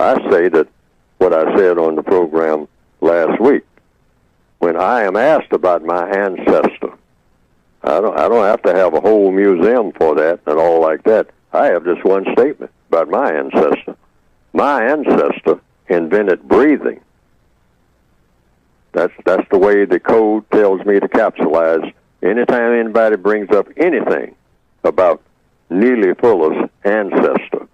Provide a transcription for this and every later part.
I say that what I said on the program last week, when I am asked about my ancestor, I don't have to have a whole museum for that and all like that. I have just one statement about my ancestor. My ancestor invented breathing. That's the way the code tells me to capsulize anytime anybody brings up anything about Neely Fuller's ancestor.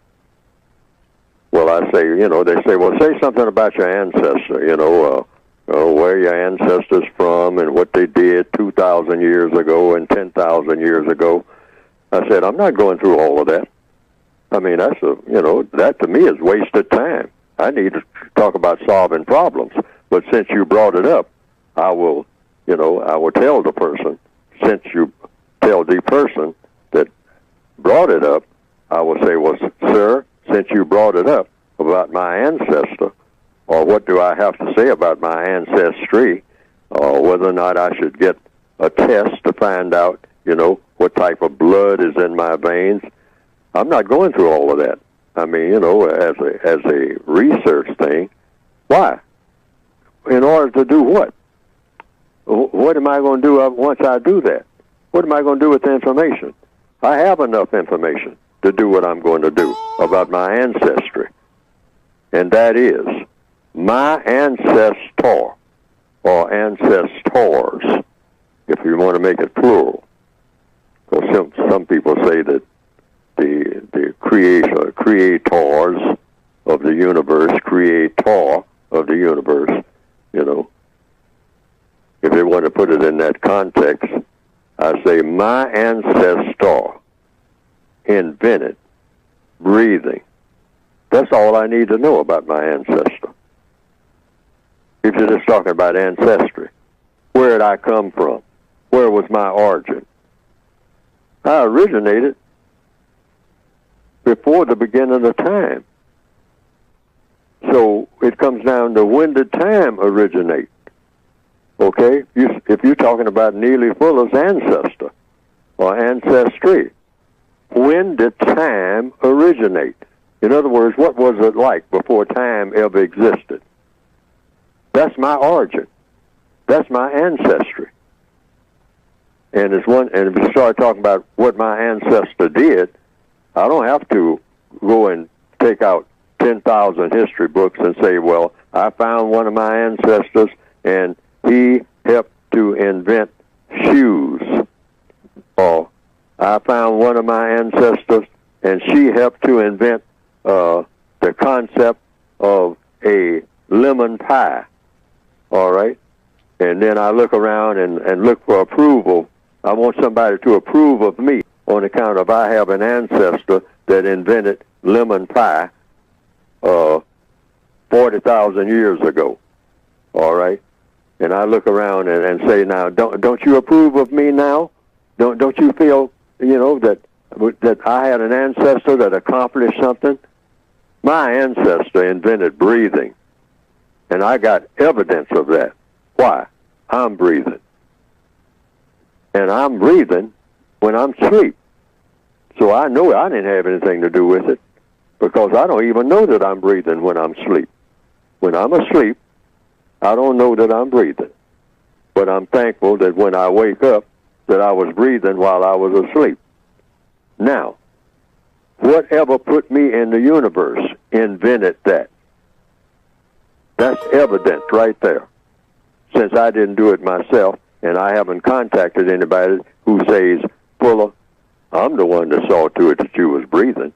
Well, I say, they say, well, say something about your ancestor, where your ancestors from and what they did 2,000 years ago and 10,000 years ago. I said, I'm not going through all of that. I mean, that to me is wasted time. I need to talk about solving problems. But since you brought it up, I will tell the person, since you tell the person that brought it up, I will say, well, sir, since you brought it up about my ancestor, or what do I have to say about my ancestry, or whether or not I should get a test to find out, what type of blood is in my veins. I'm not going through all of that. I mean, as a research thing. Why? In order to do what? What am I going to do once I do that? What am I going to do with the information? I have enough information to do what I'm going to do about my ancestry. And that is my ancestor, or ancestors, if you want to make it plural. Because some people say that the creators of the universe, creator of the universe, if they want to put it in that context, I say my ancestor invented breathing. That's all I need to know about my ancestor. If you're just talking about ancestry, where did I come from? Where was my origin? I originated before the beginning of time. So it comes down to, when did time originate? Okay? If you're talking about Neely Fuller's ancestor or ancestry, when did time originate? In other words, what was it like before time ever existed? That's my origin. That's my ancestry. And if you start talking about what my ancestor did, I don't have to go and take out 10,000 history books and say, well, I found one of my ancestors and he helped to invent shoes. Or I found one of my ancestors and she helped to invent the concept of a lemon pie. All right? And then I look around and look for approval. I want somebody to approve of me on account of I have an ancestor that invented lemon pie 40,000 years ago. All right? And I look around and say, now, don't you approve of me now? Don't you feel, that I had an ancestor that accomplished something? My ancestor invented breathing, and I got evidence of that. Why? I'm breathing. And I'm breathing when I'm asleep. So I know I didn't have anything to do with it, because I don't even know that I'm breathing when I'm asleep. When I'm asleep, I don't know that I'm breathing. But I'm thankful that when I wake up, that I was breathing while I was asleep. Now, whatever put me in the universe invented that. That's evident right there. Since I didn't do it myself, and I haven't contacted anybody who says, Fuller, I'm the one that saw to it that you was breathing.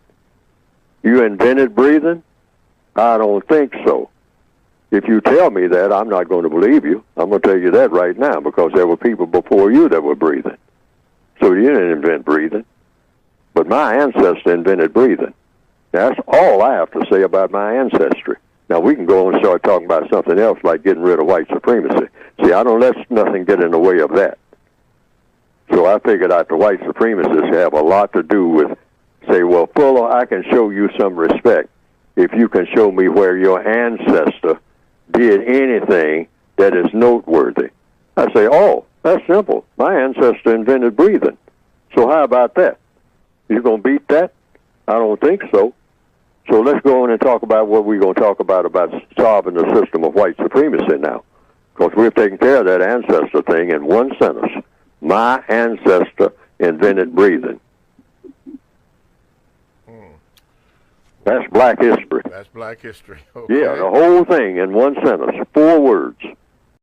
You invented breathing? I don't think so. If you tell me that, I'm not going to believe you. I'm going to tell you that right now, because there were people before you that were breathing. So you didn't invent breathing. But my ancestor invented breathing. That's all I have to say about my ancestry. Now, we can go and start talking about something else, like getting rid of white supremacy. See, I don't let nothing get in the way of that. So I figured out the white supremacists have a lot to do with, say, well, Fuller, I can show you some respect if you can show me where your ancestor did anything that is noteworthy. I say, oh, that's simple. My ancestor invented breathing. So how about that? You going to beat that? I don't think so. So let's go on and talk about what we're going to talk about solving the system of white supremacy now. Because we're taking care of that ancestor thing in one sentence. My ancestor invented breathing. That's black history. That's black history. Okay. Yeah, the whole thing in one sentence, 4 words.